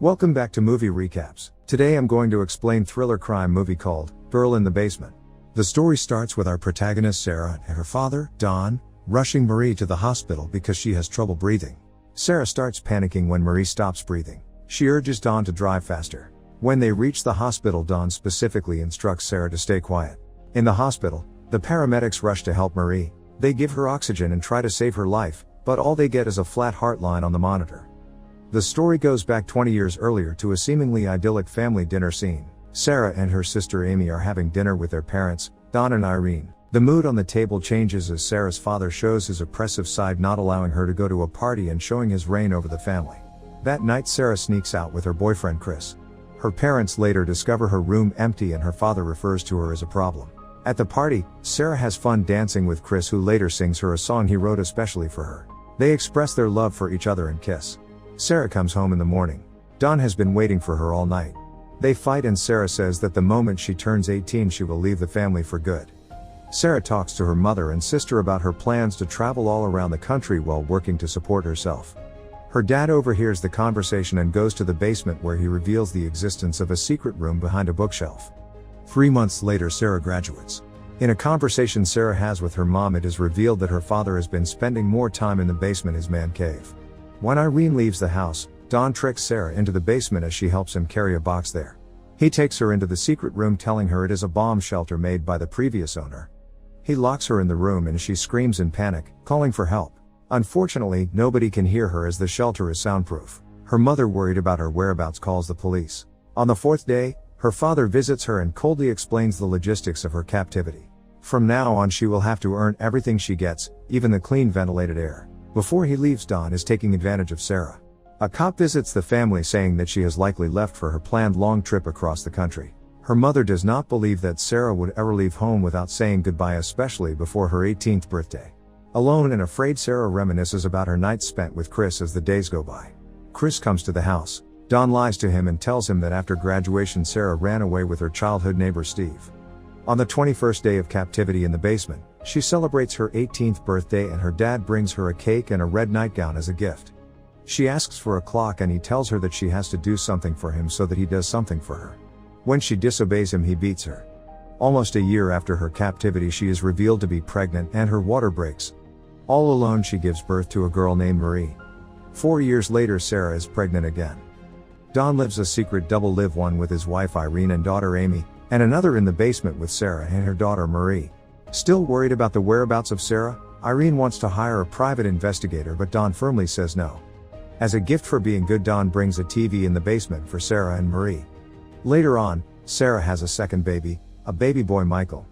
Welcome back to Movie Recaps. Today I'm going to explain thriller crime movie called Girl in the Basement. The story starts with our protagonist Sarah and her father, Don, rushing Marie to the hospital because she has trouble breathing. Sarah starts panicking when Marie stops breathing. She urges Don to drive faster. When they reach the hospital, Don specifically instructs Sarah to stay quiet. In the hospital, the paramedics rush to help Marie. They give her oxygen and try to save her life, but all they get is a flat heart line on the monitor. The story goes back 20 years earlier to a seemingly idyllic family dinner scene. Sarah and her sister Amy are having dinner with their parents, Don and Irene. The mood on the table changes as Sarah's father shows his oppressive side, not allowing her to go to a party and showing his reign over the family. That night Sarah sneaks out with her boyfriend Chris. Her parents later discover her room empty and her father refers to her as a problem. At the party, Sarah has fun dancing with Chris, who later sings her a song he wrote especially for her. They express their love for each other and kiss. Sarah comes home in the morning. Don has been waiting for her all night. They fight and Sarah says that the moment she turns 18 she will leave the family for good. Sarah talks to her mother and sister about her plans to travel all around the country while working to support herself. Her dad overhears the conversation and goes to the basement where he reveals the existence of a secret room behind a bookshelf. 3 months later Sarah graduates. In a conversation Sarah has with her mom, it is revealed that her father has been spending more time in the basement, his man cave. When Irene leaves the house, Don tricks Sarah into the basement as she helps him carry a box there. He takes her into the secret room, telling her it is a bomb shelter made by the previous owner. He locks her in the room and she screams in panic, calling for help. Unfortunately, nobody can hear her as the shelter is soundproof. Her mother, worried about her whereabouts, calls the police. On the 4th day, her father visits her and coldly explains the logistics of her captivity. From now on she will have to earn everything she gets, even the clean ventilated air. Before he leaves, Don is taking advantage of Sarah. A cop visits the family saying that she has likely left for her planned long trip across the country. Her mother does not believe that Sarah would ever leave home without saying goodbye, especially before her 18th birthday. Alone and afraid, Sarah reminisces about her nights spent with Chris as the days go by. Chris comes to the house. Don lies to him and tells him that after graduation Sarah ran away with her childhood neighbor Steve. On the 21st day of captivity in the basement, she celebrates her 18th birthday and her dad brings her a cake and a red nightgown as a gift. She asks for a clock and he tells her that she has to do something for him so that he does something for her. When she disobeys him, he beats her. Almost a year after her captivity she is revealed to be pregnant and her water breaks. All alone she gives birth to a girl named Marie. 4 years later Sarah is pregnant again. Don lives a secret double live, one with his wife Irene and daughter Amy, and another in the basement with Sarah and her daughter Marie. Still worried about the whereabouts of Sarah, Irene wants to hire a private investigator, but Don firmly says no. As a gift for being good, Don brings a TV in the basement for Sarah and Marie. Later on, Sarah has a second baby, a baby boy Michael.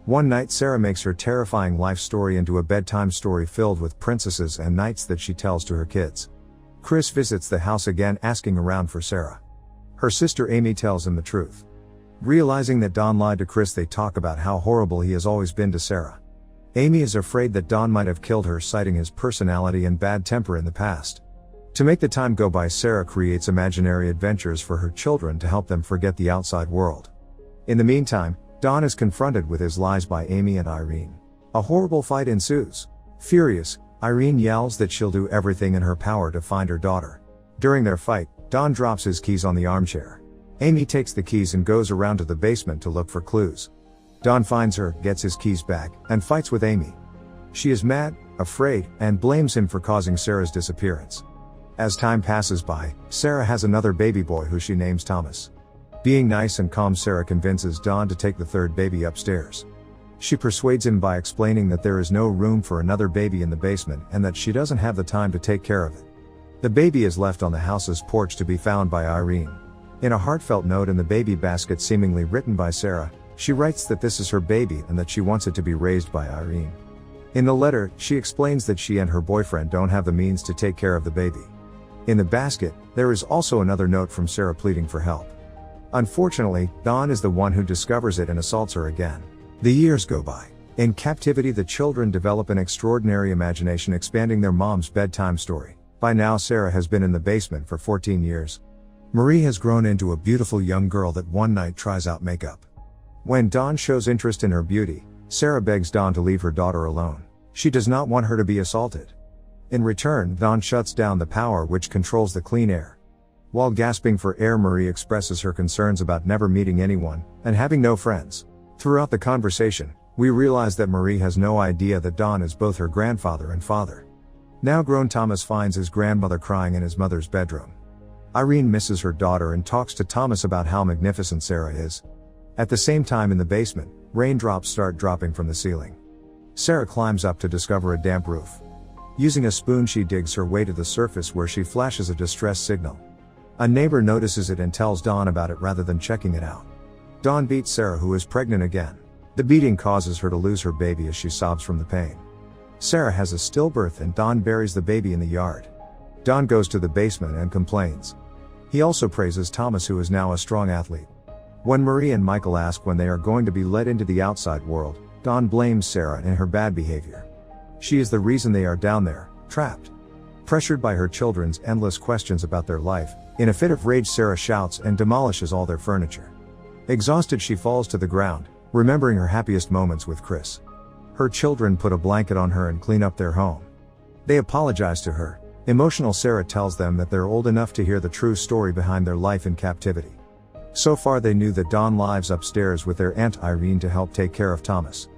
One night Sarah makes her terrifying life story into a bedtime story filled with princesses and knights that she tells to her kids. Chris visits the house again, asking around for Sarah. Her sister Amy tells him the truth. Realizing that Don lied to Chris, they talk about how horrible he has always been to Sarah. Amy is afraid that Don might have killed her, citing his personality and bad temper in the past. To make the time go by, Sarah creates imaginary adventures for her children to help them forget the outside world. In the meantime, Don is confronted with his lies by Amy and Irene. A horrible fight ensues. Furious, Irene yells that she'll do everything in her power to find her daughter. During their fight, Don drops his keys on the armchair. Amy takes the keys and goes around to the basement to look for clues. Don finds her, gets his keys back, and fights with Amy. She is mad, afraid, and blames him for causing Sarah's disappearance. As time passes by, Sarah has another baby boy who she names Thomas. Being nice and calm, Sarah convinces Don to take the third baby upstairs. She persuades him by explaining that there is no room for another baby in the basement and that she doesn't have the time to take care of it. The baby is left on the house's porch to be found by Irene. In a heartfelt note in the baby basket seemingly written by Sarah, she writes that this is her baby and that she wants it to be raised by Irene. In the letter, she explains that she and her boyfriend don't have the means to take care of the baby. In the basket, there is also another note from Sarah pleading for help. Unfortunately, Don is the one who discovers it and assaults her again. The years go by. In captivity, the children develop an extraordinary imagination, expanding their mom's bedtime story. By now Sarah has been in the basement for 14 years. Marie has grown into a beautiful young girl that one night tries out makeup. When Don shows interest in her beauty, Sarah begs Don to leave her daughter alone. She does not want her to be assaulted. In return, Don shuts down the power which controls the clean air. While gasping for air, Marie expresses her concerns about never meeting anyone and having no friends. Throughout the conversation, we realize that Marie has no idea that Don is both her grandfather and father. Now grown, Thomas finds his grandmother crying in his mother's bedroom. Irene misses her daughter and talks to Thomas about how magnificent Sarah is. At the same time, in the basement, raindrops start dropping from the ceiling. Sarah climbs up to discover a damp roof. Using a spoon, she digs her way to the surface, where she flashes a distress signal. A neighbor notices it and tells Dawn about it rather than checking it out. Dawn beats Sarah, who is pregnant again. The beating causes her to lose her baby as she sobs from the pain. Sarah has a stillbirth and Dawn buries the baby in the yard. Dawn goes to the basement and complains. He also praises Thomas, who is now a strong athlete. When Marie and Michael ask when they are going to be let into the outside world, Dawn blames Sarah and her bad behavior. She is the reason they are down there, trapped. Pressured by her children's endless questions about their life, in a fit of rage, Sarah shouts and demolishes all their furniture. Exhausted, she falls to the ground, remembering her happiest moments with Chris. Her children put a blanket on her and clean up their home. They apologize to her. Emotional, Sarah tells them that they're old enough to hear the true story behind their life in captivity. So far, they knew that Dawn lives upstairs with their Aunt Irene to help take care of Thomas.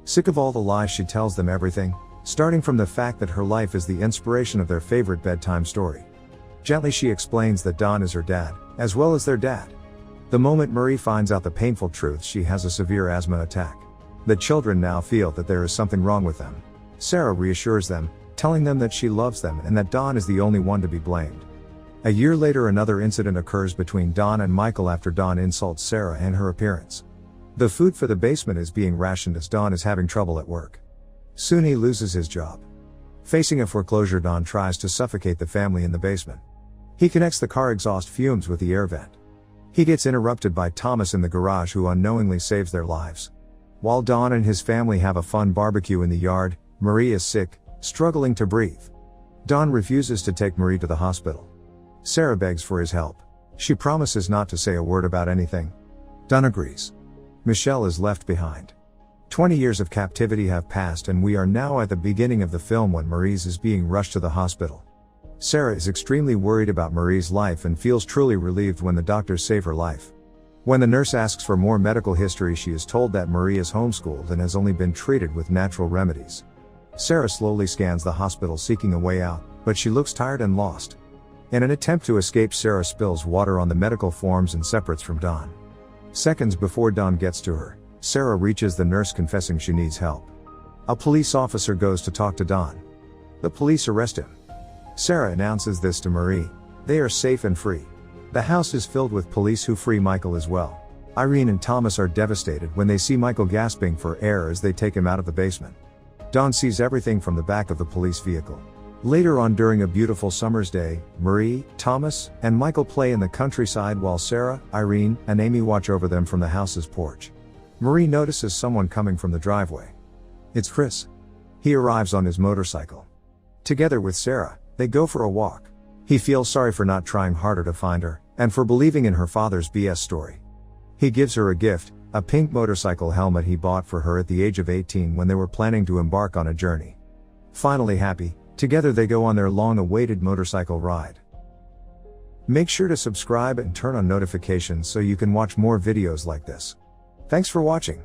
Sick of all the lies, she tells them everything, starting from the fact that her life is the inspiration of their favorite bedtime story. Gently, she explains that Don is her dad, as well as their dad. The moment Marie finds out the painful truth, she has a severe asthma attack. The children now feel that there is something wrong with them. Sarah reassures them, telling them that she loves them and that Don is the only one to be blamed. A year later, another incident occurs between Don and Michael after Don insults Sarah and her appearance. The food for the basement is being rationed as Don is having trouble at work. Soon he loses his job. Facing a foreclosure, Don tries to suffocate the family in the basement. He connects the car exhaust fumes with the air vent. He gets interrupted by Thomas in the garage, who unknowingly saves their lives. While Don and his family have a fun barbecue in the yard, Marie is sick, struggling to breathe. Don refuses to take Marie to the hospital. Sarah begs for his help. She promises not to say a word about anything. Don agrees. Michelle is left behind. 20 years of captivity have passed and we are now at the beginning of the film when Marie's is being rushed to the hospital. Sarah is extremely worried about Marie's life and feels truly relieved when the doctors save her life. When the nurse asks for more medical history, she is told that Marie is homeschooled and has only been treated with natural remedies. Sarah slowly scans the hospital seeking a way out, but she looks tired and lost. In an attempt to escape, Sarah spills water on the medical forms and separates from Don. Seconds before Don gets to her, Sarah reaches the nurse, confessing she needs help. A police officer goes to talk to Don. The police arrest him. Sarah announces this to Marie. They are safe and free. The house is filled with police who free Michael as well. Irene and Thomas are devastated when they see Michael gasping for air as they take him out of the basement. Don sees everything from the back of the police vehicle. Later on, during a beautiful summer's day, Marie, Thomas, and Michael play in the countryside while Sarah, Irene, and Amy watch over them from the house's porch. Marie notices someone coming from the driveway. It's Chris. He arrives on his motorcycle. Together with Sarah, they go for a walk. He feels sorry for not trying harder to find her, and for believing in her father's BS story. He gives her a gift, a pink motorcycle helmet he bought for her at the age of 18 when they were planning to embark on a journey. Finally happy, together they go on their long-awaited motorcycle ride. Make sure to subscribe and turn on notifications so you can watch more videos like this. Thanks for watching.